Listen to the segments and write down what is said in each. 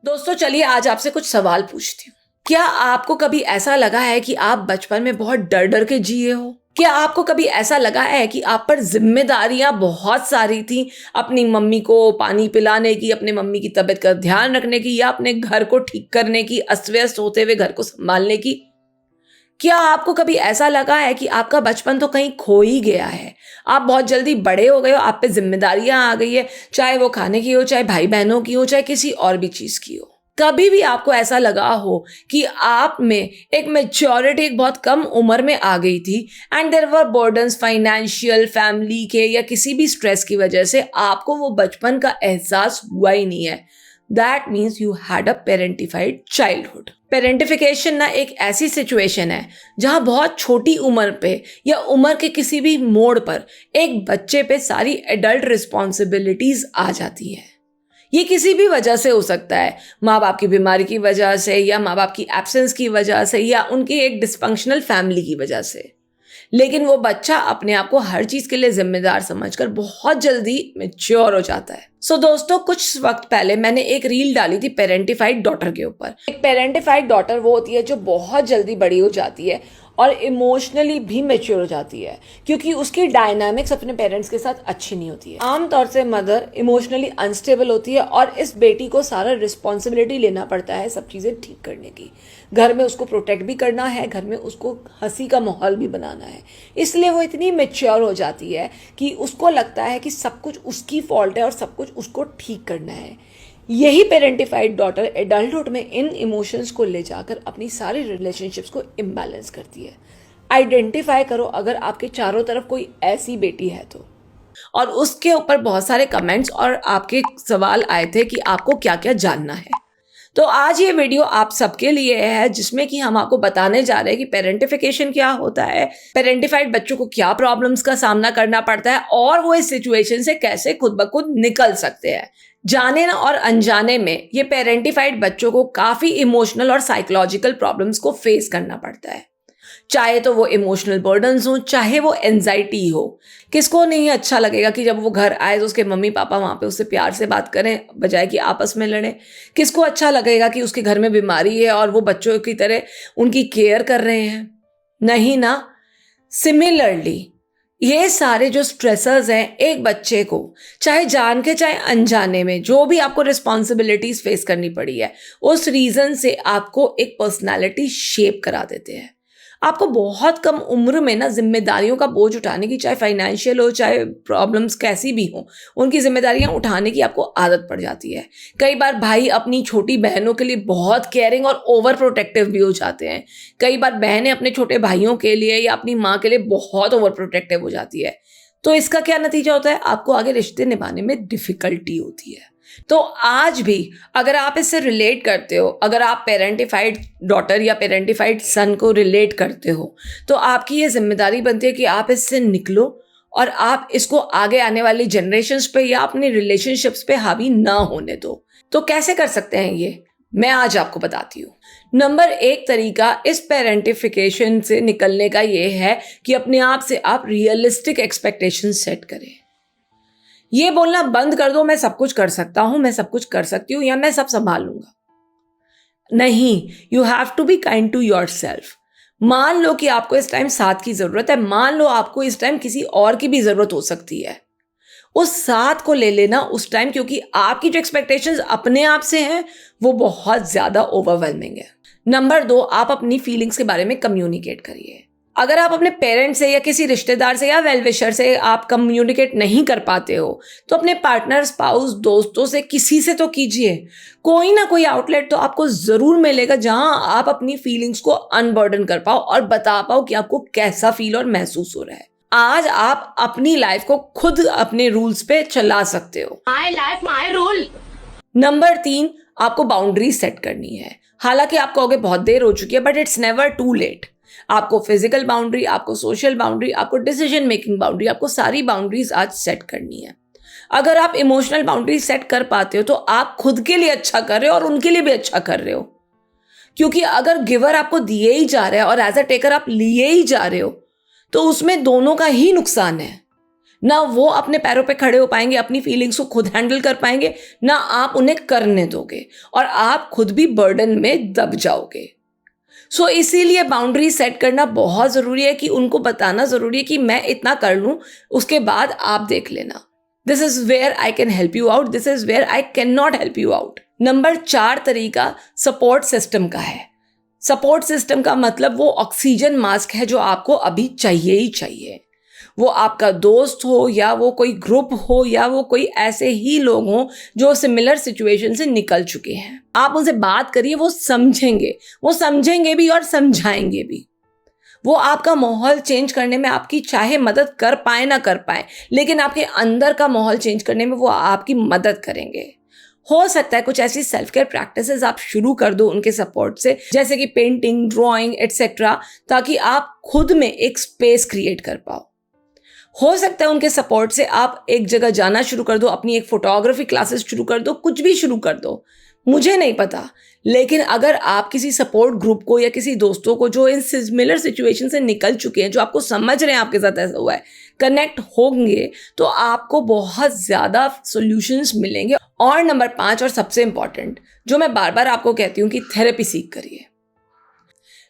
दोस्तों चलिए आज आपसे कुछ सवाल पूछती हूँ। क्या आपको कभी ऐसा लगा है कि आप बचपन में बहुत डर डर के जिए हो? क्या आपको कभी ऐसा लगा है कि आप पर जिम्मेदारियां बहुत सारी थी, अपनी मम्मी को पानी पिलाने की, अपनी मम्मी की तबीयत का ध्यान रखने की, या अपने घर को ठीक करने की, अस्त व्यस्त होते हुए घर को संभालने की? क्या आपको कभी ऐसा लगा है कि आपका बचपन तो कहीं खो ही गया है, आप बहुत जल्दी बड़े हो गए हो, आप पे जिम्मेदारियां आ गई है, चाहे वो खाने की हो, चाहे भाई बहनों की हो, चाहे किसी और भी चीज की हो? कभी भी आपको ऐसा लगा हो कि आप में एक मेच्योरिटी एक बहुत कम उम्र में आ गई थी and there were burdens, financial, family के या किसी भी स्ट्रेस की वजह से आपको वो बचपन का एहसास हुआ ही नहीं है? That means you had a parentified childhood. Parentification ना एक ऐसी सिचुएशन है जहां बहुत छोटी उम्र पे या उम्र के किसी भी मोड़ पर एक बच्चे पे सारी एडल्ट रिस्पॉन्सिबिलिटीज आ जाती है। ये किसी भी वजह से हो सकता है, माँ बाप की बीमारी की वजह से, या माँ बाप की एब्सेंस की वजह से, या उनकी एक डिस्फंक्शनल फैमिली की वजह से। लेकिन वो बच्चा अपने आप को हर चीज के लिए जिम्मेदार समझकर बहुत जल्दी मेच्योर हो जाता है। दोस्तों कुछ वक्त पहले मैंने एक रील डाली थी पेरेंटिफाइड डॉटर के ऊपर। एक पेरेंटिफाइड डॉटर वो होती है जो बहुत जल्दी बड़ी हो जाती है और इमोशनली भी मेच्योर हो जाती है, क्योंकि उसकी डायनामिक्स अपने पेरेंट्स के साथ अच्छी नहीं होती है। आमतौर से मदर इमोशनली अनस्टेबल होती है और इस बेटी को सारा रिस्पॉन्सिबिलिटी लेना पड़ता है सब चीज़ें ठीक करने की। घर में उसको प्रोटेक्ट भी करना है, घर में उसको हंसी का माहौल भी बनाना है। इसलिए वो इतनी मेच्योर हो जाती है कि उसको लगता है कि सब कुछ उसकी फॉल्ट है और सब कुछ उसको ठीक करना है। यही पेरेंटिफाइड डॉटर एडल्टहुड में इन इमोशंस को ले जाकर अपनी सारी रिलेशनशिप्स को इम्बैलेंस करती है। आइडेंटिफाई करो अगर आपके चारों तरफ कोई ऐसी बेटी है तो। और उसके ऊपर बहुत सारे कमेंट्स और आपके सवाल आए थे कि आपको क्या क्या जानना है। तो आज ये वीडियो आप सबके लिए है, जिसमें कि हम आपको बताने जा रहे हैं कि पेरेंटिफिकेशन क्या होता है, पेरेंटिफाइड बच्चों को क्या प्रॉब्लम्स का सामना करना पड़ता है और वो इस सिचुएशन से कैसे खुद ब खुद निकल सकते हैं। जाने ना और अनजाने में ये पेरेंटिफाइड बच्चों को काफी इमोशनल और साइकोलॉजिकल प्रॉब्लम्स को फेस करना पड़ता है, चाहे तो वो इमोशनल बर्डन्स हो, चाहे वो एंजाइटी हो। किसको नहीं अच्छा लगेगा कि जब वो घर आए तो उसके मम्मी पापा वहाँ पे उससे प्यार से बात करें बजाय कि आपस में लड़ें। किसको अच्छा लगेगा कि उसके घर में बीमारी है और वो बच्चों की तरह उनकी केयर कर रहे हैं? नहीं ना। सिमिलरली ये सारे जो स्ट्रेसर्स हैं एक बच्चे को, चाहे जान के चाहे अनजाने में, जो भी आपको रिस्पॉन्सिबिलिटीज फेस करनी पड़ी है, उस रीजन से आपको एक पर्सनालिटी शेप करा देते हैं। आपको बहुत कम उम्र में ना जिम्मेदारियों का बोझ उठाने की, चाहे फाइनेंशियल हो चाहे प्रॉब्लम्स कैसी भी हो, उनकी जिम्मेदारियां उठाने की आपको आदत पड़ जाती है। कई बार भाई अपनी छोटी बहनों के लिए बहुत केयरिंग और ओवर प्रोटेक्टिव भी हो जाते हैं। कई बार बहनें अपने छोटे भाइयों के लिए या अपनी माँ के लिए बहुत ओवर प्रोटेक्टिव हो जाती है। तो इसका क्या नतीजा होता है? आपको आगे रिश्ते निभाने में डिफिकल्टी होती है। तो आज भी अगर आप इससे रिलेट करते हो, अगर आप पेरेंटिफाइड डॉटर या पेरेंटिफाइड सन को रिलेट करते हो, तो आपकी ये जिम्मेदारी बनती है कि आप इससे निकलो और आप इसको आगे आने वाली जनरेशन्स पे या अपनी रिलेशनशिप्स पे हावी ना होने दो। तो कैसे कर सकते हैं ये, मैं आज आपको बताती हूँ। नंबर 1 तरीका इस पेरेंटिफिकेशन से निकलने का ये है कि अपने आप से आप रियलिस्टिक एक्सपेक्टेशन सेट करें। ये बोलना बंद कर दो मैं सब कुछ कर सकता हूं, मैं सब कुछ कर सकती हूं, या मैं सब संभाल लूंगा। नहीं, you have to be kind to yourself. मान लो कि आपको इस टाइम साथ की जरूरत है, मान लो आपको इस टाइम किसी और की भी जरूरत हो सकती है, उस साथ को ले लेना उस टाइम, क्योंकि आपकी जो एक्सपेक्टेशंस अपने आप से हैं वो बहुत ज्यादा ओवरवेलमिंग है। नंबर 2, आप अपनी फीलिंग्स के बारे में कम्युनिकेट करिए। अगर आप अपने पेरेंट्स से या किसी रिश्तेदार से या वेल विशर से आप कम्युनिकेट नहीं कर पाते हो, तो अपने पार्टनर, स्पाउस, दोस्तों से, किसी से तो कीजिए। कोई ना कोई आउटलेट तो आपको जरूर मिलेगा जहां आप अपनी फीलिंग्स को अनबर्डन कर पाओ और बता पाओ कि आपको कैसा फील और महसूस हो रहा है। आज आप अपनी लाइफ को खुद अपने रूल्स पे चला सकते हो। My life my rule. Number 3, आपको बाउंड्री सेट करनी है। हालांकि आप कहोगे बहुत देर हो चुकी है, but it's never too late. आपको फिजिकल बाउंड्री, आपको सोशल बाउंड्री, आपको डिसीजन मेकिंग बाउंड्री, आपको सारी बाउंड्रीज आज सेट करनी है। अगर आप इमोशनल बाउंड्री सेट कर पाते हो तो आप खुद के लिए अच्छा कर रहे हो और उनके लिए भी अच्छा कर रहे हो। क्योंकि अगर गिवर आपको दिए ही जा रहा है और एज अ टेकर आप लिए ही जा रहे हो, तो उसमें दोनों का ही नुकसान है। ना वो अपने पैरों पे खड़े हो पाएंगे, अपनी फीलिंग्स को खुद हैंडल कर पाएंगे, ना आप उन्हें करने दोगे और आप खुद भी बर्डन में दब जाओगे। सो इसीलिए बाउंड्री सेट करना बहुत ज़रूरी है, कि उनको बताना ज़रूरी है कि मैं इतना कर लूँ, उसके बाद आप देख लेना। This is where I can help you out, this is where I can not help you out. Number 4 तरीका सपोर्ट सिस्टम का है। सपोर्ट सिस्टम का मतलब वो ऑक्सीजन मास्क है जो आपको अभी चाहिए ही चाहिए। वो आपका दोस्त हो, या वो कोई ग्रुप हो, या वो कोई ऐसे ही लोग हों जो सिमिलर सिचुएशन से निकल चुके हैं। आप उनसे बात करिए, वो समझेंगे भी और समझाएंगे भी। वो आपका माहौल चेंज करने में आपकी चाहे मदद कर पाए ना कर पाए, लेकिन आपके अंदर का माहौल चेंज करने में वो आपकी मदद करेंगे। हो सकता है कुछ ऐसी सेल्फ केयर प्रैक्टिसेस आप शुरू कर दो उनके सपोर्ट से, जैसे कि पेंटिंग, ड्राइंग एटसेट्रा, ताकि आप खुद में एक स्पेस क्रिएट कर पाओ। हो सकता है उनके सपोर्ट से आप एक जगह जाना शुरू कर दो, अपनी एक फोटोग्राफी क्लासेस शुरू कर दो, कुछ भी शुरू कर दो, मुझे नहीं पता। लेकिन अगर आप किसी सपोर्ट ग्रुप को या किसी दोस्तों को जो इन सिमिलर सिचुएशन से निकल चुके हैं, जो आपको समझ रहे हैं आपके साथ ऐसा हुआ है, कनेक्ट होंगे, तो आपको बहुत ज़्यादा सॉल्यूशंस मिलेंगे। और नंबर 5 और सबसे इंपॉर्टेंट, जो मैं बार बार आपको कहती हूँ कि थेरेपी सीख करिए।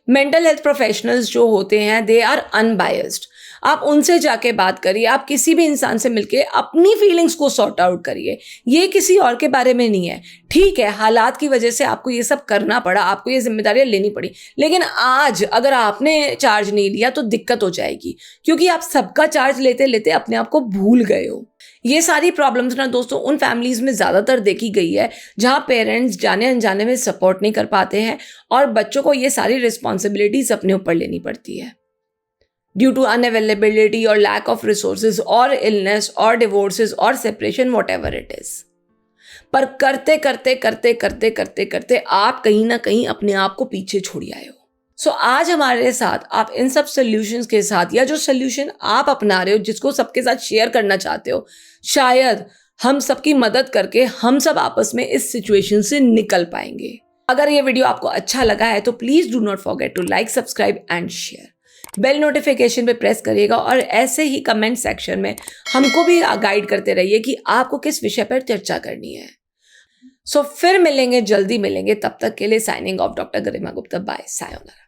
मेंटल हेल्थ प्रोफेशनल्स जो होते हैं, दे आर अनबायस्ड। आप उनसे जाके बात करिए, आप किसी भी इंसान से मिलके अपनी फीलिंग्स को सॉर्ट आउट करिए। ये किसी और के बारे में नहीं है। ठीक है, हालात की वजह से आपको ये सब करना पड़ा, आपको ये जिम्मेदारियां लेनी पड़ी, लेकिन आज अगर आपने चार्ज नहीं लिया तो दिक्कत हो जाएगी, क्योंकि आप सबका चार्ज लेते लेते अपने आप को भूल गए हो। ये सारी प्रॉब्लम्स ना दोस्तों उन फैमिलीज में ज़्यादातर देखी गई है जहाँ पेरेंट्स जाने अनजाने में सपोर्ट नहीं कर पाते हैं और बच्चों को ये सारी रिस्पॉन्सिबिलिटीज अपने ऊपर लेनी पड़ती है, ड्यू टू अनअवेलेबिलिटी और लैक ऑफ रिसोर्सेज और इलनेस और डिवोर्सेस और separation, what ever it is. पर करते करते करते करते करते करते आप कहीं ना कहीं अपने आप को पीछे छोड़ आए हो। सो आज हमारे साथ आप इन सब सोल्यूशंस के साथ, या जो सोल्यूशन आप अपना रहे हो, जिसको सबके साथ शेयर करना चाहते हो, शायद हम सबकी मदद करके हम सब आपस में इस सिचुएशन से निकल पाएंगे। अगर ये वीडियो आपको अच्छा लगा है तो please do not forget to like, subscribe and share. Bell notification पे प्रेस करिएगा और ऐसे ही कमेंट सेक्शन में हमको भी गाइड करते रहिए कि आपको किस विषय पर चर्चा करनी है। सो फिर मिलेंगे, जल्दी मिलेंगे। तब तक के लिए signing off, doctor Garima Gupta. Bye, sayonara.